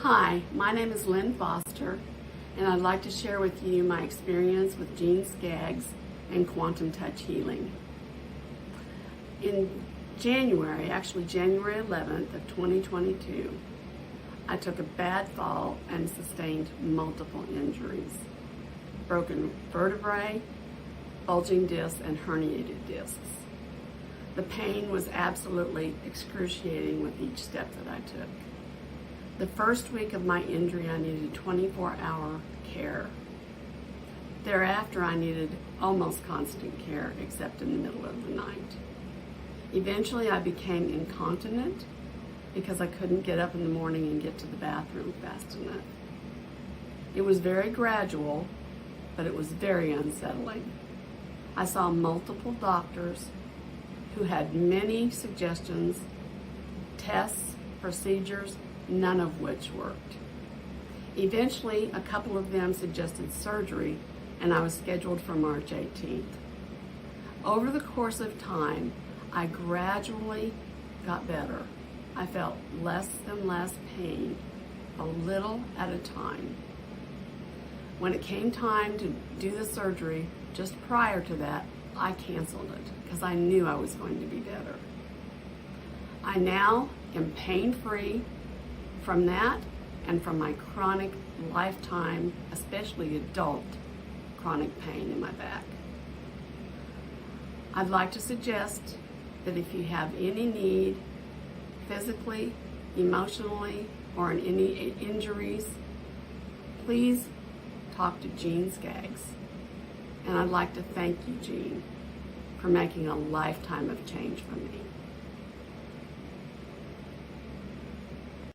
Hi, my name is Lynn Foster, and I'd like to share with you my experience with Gene Skaggs and quantum touch healing. In January 11th of 2022, I took a bad fall and sustained multiple injuries. Broken vertebrae, bulging discs, and herniated discs. The pain was absolutely excruciating with each step that I took. The first week of my injury, I needed 24-hour care. Thereafter, I needed almost constant care, except in the middle of the night. Eventually, I became incontinent because I couldn't get up in the morning and get to the bathroom fast enough. It was very gradual, but it was very unsettling. I saw multiple doctors who had many suggestions, tests, procedures, none of which worked. Eventually, a couple of them suggested surgery, and I was scheduled for March 18th. Over the course of time, I gradually got better. I felt less and less pain, a little at a time. When it came time to do the surgery, just prior to that, I canceled it because I knew I was going to be better. I now am pain-free from that and from my chronic lifetime, especially adult chronic pain in my back. I'd like to suggest that if you have any need physically, emotionally, or in any injuries, please talk to Gene Skaggs. And I'd like to thank you, Gene, for making a lifetime of change for me.